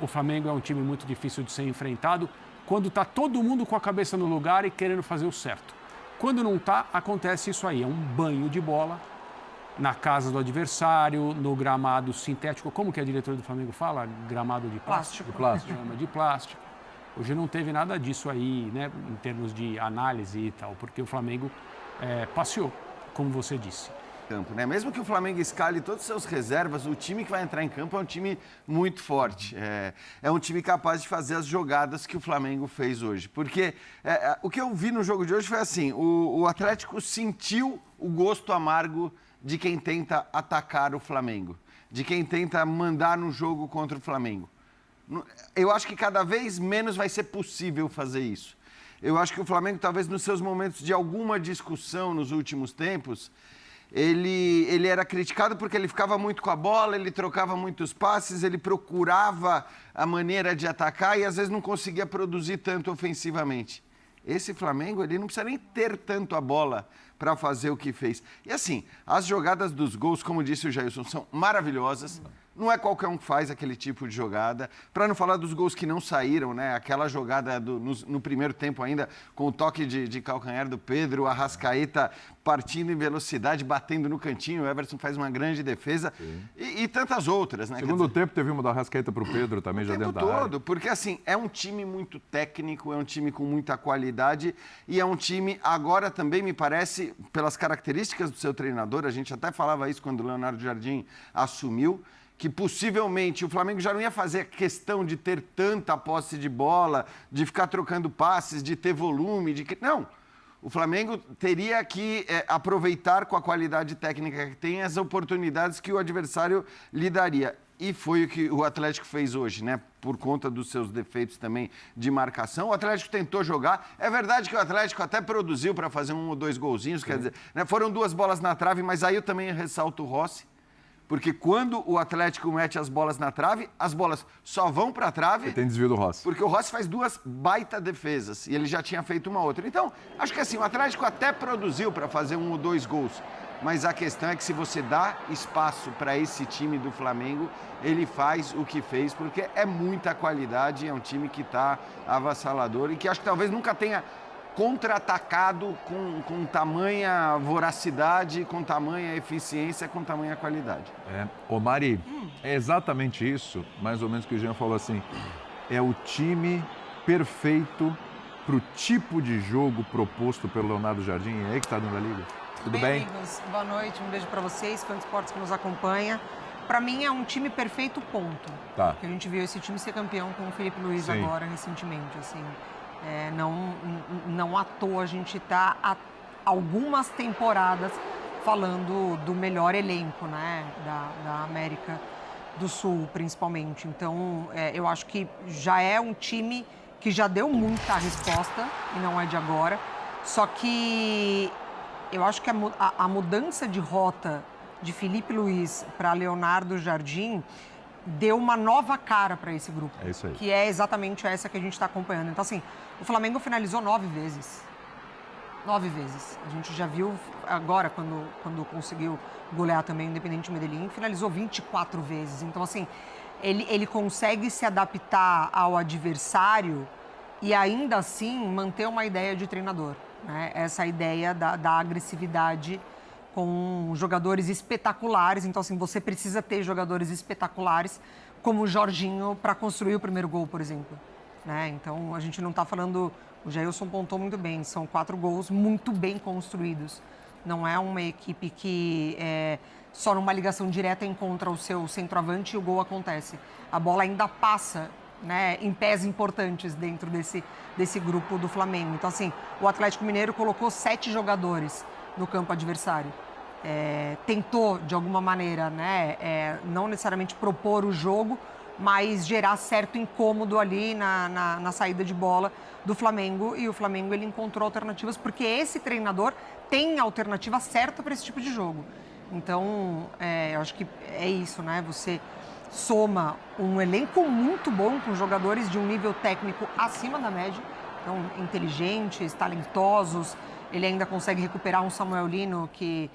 O Flamengo é um time muito difícil de ser enfrentado quando está todo mundo com a cabeça no lugar e querendo fazer o certo. Quando não está, acontece isso aí, é um banho de bola na casa do adversário, no gramado sintético. Como que a diretora do Flamengo fala? Gramado de plástico? De plástico. Chama de plástico. Hoje não teve nada disso aí, né, em termos de análise e tal, porque o Flamengo passeou, como você disse. Campo, né? Mesmo que o Flamengo escale todas as suas reservas, o time que vai entrar em campo é um time muito forte. É um time capaz de fazer as jogadas que o Flamengo fez hoje. Porque o que eu vi no jogo de hoje foi assim, o Atlético sentiu o gosto amargo de quem tenta atacar o Flamengo, de quem tenta mandar no jogo contra o Flamengo. Eu acho que cada vez menos vai ser possível fazer isso. Eu acho que o Flamengo, talvez nos seus momentos de alguma discussão nos últimos tempos, ele era criticado porque ele ficava muito com a bola, ele trocava muitos passes, ele procurava a maneira de atacar e às vezes não conseguia produzir tanto ofensivamente. Esse Flamengo, ele não precisa nem ter tanto a bola para fazer o que fez. E assim, as jogadas dos gols, como disse o Jailson, são maravilhosas. Não é qualquer um que faz aquele tipo de jogada. Para não falar dos gols que não saíram, né? Aquela jogada no primeiro tempo ainda, com o toque de calcanhar do Pedro, o Arrascaeta partindo em velocidade, batendo no cantinho, o Everson faz uma grande defesa e tantas outras, né? Segundo tempo teve uma da Arrascaeta para o Pedro também, já dentro da área. O tempo todo, porque assim, é um time muito técnico, é um time com muita qualidade e é um time, agora também me parece, pelas características do seu treinador, a gente até falava isso quando o Leonardo Jardim assumiu, que possivelmente o Flamengo já não ia fazer questão de ter tanta posse de bola, de ficar trocando passes, de ter volume, Não, o Flamengo teria que aproveitar com a qualidade técnica que tem as oportunidades que o adversário lhe daria. E foi o que o Atlético fez hoje, né? Por conta dos seus defeitos também de marcação. O Atlético tentou jogar. É verdade que o Atlético até produziu para fazer 1 ou 2 golzinhos, quer dizer, né? Foram 2 bolas na trave, mas aí eu também ressalto o Rossi. Porque quando o Atlético mete as bolas na trave, as bolas só vão para a trave... E tem desvio do Rossi. Porque o Rossi faz 2 baita defesas e ele já tinha feito uma outra. Então, acho que assim, o Atlético até produziu para fazer 1 ou 2 gols. Mas a questão é que se você dá espaço para esse time do Flamengo, ele faz o que fez, porque é muita qualidade, é um time que está avassalador e que acho que talvez nunca tenha contra-atacado com tamanha voracidade, com tamanha eficiência, com tamanha qualidade. Ô Mari, é exatamente isso, mais ou menos que o Jean falou assim, é o time perfeito para o tipo de jogo proposto pelo Leonardo Jardim, é aí que está dando a liga. Tudo bem? Amigos, boa noite, um beijo para vocês, fãs de esportes que nos acompanha. Para mim é um time perfeito, ponto. Tá. Porque a gente viu esse time ser campeão com o Felipe Luiz agora, recentemente, assim. Não à toa a gente está há algumas temporadas falando do melhor elenco, né, da América do Sul, principalmente. Então, eu acho que já é um time que já deu muita resposta e não é de agora. Só que eu acho que a mudança de rota de Felipe Luiz para Leonardo Jardim deu uma nova cara para esse grupo. É isso aí. Que é exatamente essa que a gente está acompanhando. Então, assim, o Flamengo finalizou 9 vezes. 9 vezes. A gente já viu agora, quando conseguiu golear também o Independente Medellín, finalizou 24 vezes. Então, assim, ele consegue se adaptar ao adversário e ainda assim manter uma ideia de treinador, né? Essa ideia da agressividade com jogadores espetaculares. Então, assim, você precisa ter jogadores espetaculares como o Jorginho para construir o primeiro gol, por exemplo, né? Então, a gente não está falando... O Jailson pontou muito bem. São 4 gols muito bem construídos. Não é uma equipe que só numa ligação direta encontra o seu centroavante e o gol acontece. A bola ainda passa, né, em pés importantes dentro desse grupo do Flamengo. Então, assim, o Atlético Mineiro colocou 7 jogadores no campo adversário. Tentou, de alguma maneira, né, não necessariamente propor o jogo, mas gerar certo incômodo ali na saída de bola do Flamengo. E o Flamengo, ele encontrou alternativas, porque esse treinador tem a alternativa certa para esse tipo de jogo. Então, eu acho que é isso, né? Você soma um elenco muito bom, com jogadores de um nível técnico acima da média, então, inteligentes, talentosos. Ele ainda consegue recuperar um Samuel Lino que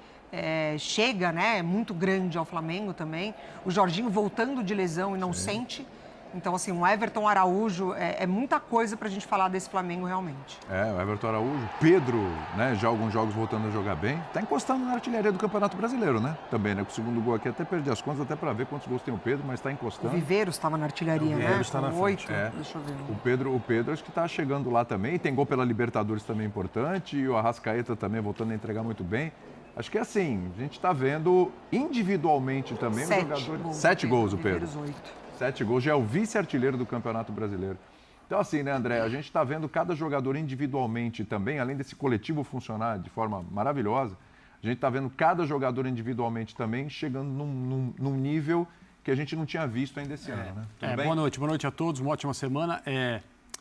chega, né, muito grande ao Flamengo também. O Jorginho voltando de lesão e não sente. Então, assim, um Everton Araújo, é muita coisa pra gente falar desse Flamengo realmente. O Everton Araújo, Pedro, né, já alguns jogos voltando a jogar bem, tá encostando na artilharia do Campeonato Brasileiro, né? Também, né? Com o segundo gol aqui, até perdi as contas, até para ver quantos gols tem o Pedro, mas tá O encostando. Viveiros estava na artilharia, né? Viveiros tá na Com frente. 8, deixa eu ver. O Pedro acho que tá chegando lá também, tem gol pela Libertadores também importante, e o Arrascaeta também voltando a entregar muito bem. Acho que assim, a gente tá vendo individualmente também os jogadores. 7 gols o Pedro. Viveiros 8. 7 gols, já é o vice-artilheiro do Campeonato Brasileiro. Então, assim, né, André, a gente está vendo cada jogador individualmente também, além desse coletivo funcionar de forma maravilhosa, a gente está vendo cada jogador individualmente também chegando num nível que a gente não tinha visto ainda esse ano, né? Tudo bem? Boa noite a todos, uma ótima semana.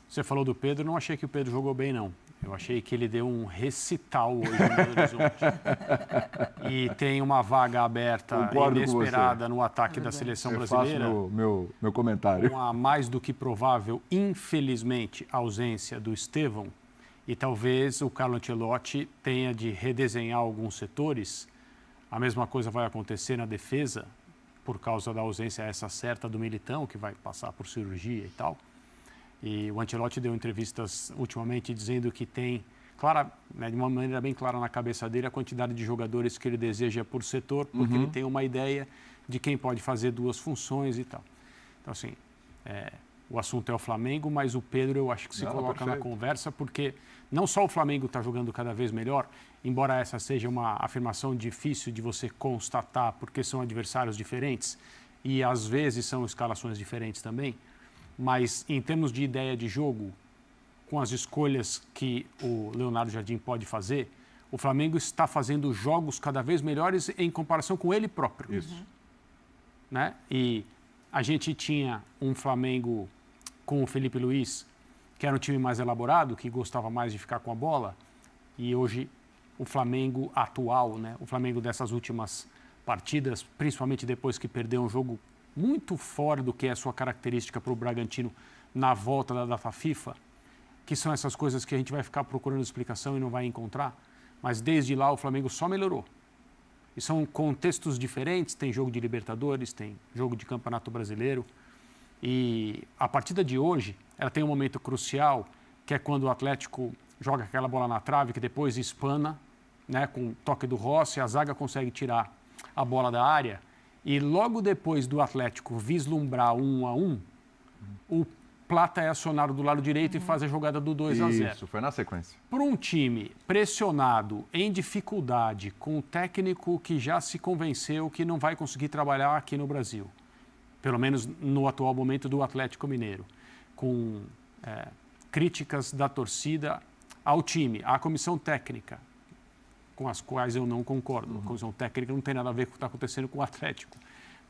Você falou do Pedro, não achei que o Pedro jogou bem, não. Eu achei que ele deu um recital hoje no Belo Horizonte. E tem uma vaga aberta, Concordo inesperada, no ataque da seleção brasileira. Eu faço meu comentário. Com a mais do que provável, infelizmente, ausência do Estevão. E talvez o Carlo Ancelotti tenha de redesenhar alguns setores. A mesma coisa vai acontecer na defesa, por causa da ausência essa certa do Militão, que vai passar por cirurgia e tal. E o Ancelotti deu entrevistas ultimamente dizendo que tem, de uma maneira bem clara na cabeça dele, a quantidade de jogadores que ele deseja por setor, porque ele tem uma ideia de quem pode fazer duas funções e tal. Então, assim, o assunto é o Flamengo, mas o Pedro eu acho que se coloca na conversa, porque não só o Flamengo está jogando cada vez melhor, embora essa seja uma afirmação difícil de você constatar, porque são adversários diferentes e às vezes são escalações diferentes também, mas em termos de ideia de jogo, com as escolhas que o Leonardo Jardim pode fazer, o Flamengo está fazendo jogos cada vez melhores em comparação com ele próprio. Isso. Né? E a gente tinha um Flamengo com o Felipe Luiz, que era um time mais elaborado, que gostava mais de ficar com a bola, e hoje o Flamengo atual, né? O Flamengo dessas últimas partidas, principalmente depois que perdeu um jogo muito fora do que é a sua característica para o Bragantino na volta da data FIFA, que são essas coisas que a gente vai ficar procurando explicação e não vai encontrar, mas desde lá o Flamengo só melhorou. E são contextos diferentes, tem jogo de Libertadores, tem jogo de Campeonato Brasileiro, e a partida de hoje, ela tem um momento crucial, que é quando o Atlético joga aquela bola na trave, que depois espana, né, com o toque do Rossi, a zaga consegue tirar a bola da área, e logo depois do Atlético vislumbrar 1-1, o Plata é acionado do lado direito e faz a jogada do 2-0. Isso, foi na sequência. Para um time pressionado, em dificuldade, com um técnico que já se convenceu que não vai conseguir trabalhar aqui no Brasil, pelo menos no atual momento do Atlético Mineiro, com críticas da torcida ao time, à comissão técnica, com as quais eu não concordo. A comissão técnica não tem nada a ver com o que está acontecendo com o Atlético.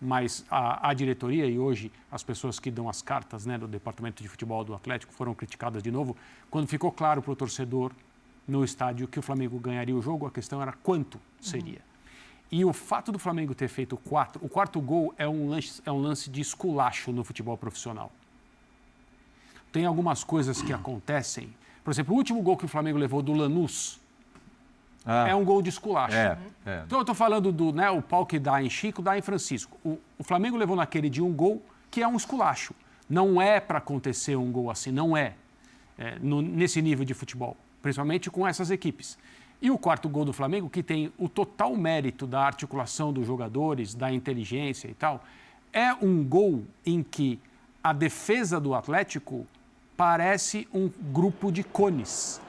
Mas a diretoria e hoje as pessoas que dão as cartas, né, do departamento de futebol do Atlético foram criticadas de novo. Quando ficou claro para o torcedor no estádio que o Flamengo ganharia o jogo, a questão era quanto seria. E o fato do Flamengo ter feito o quarto gol é um lance de esculacho no futebol profissional. Tem algumas coisas que acontecem. Por exemplo, o último gol que o Flamengo levou do Lanús, é um gol de esculacho. Então, eu estou falando do o pau que dá em Chico, dá em Francisco. O Flamengo levou naquele dia um gol que é um esculacho. Não é para acontecer um gol assim, não é, nesse nível de futebol, principalmente com essas equipes. E o quarto gol do Flamengo, que tem o total mérito da articulação dos jogadores, da inteligência e tal, é um gol em que a defesa do Atlético parece um grupo de cones.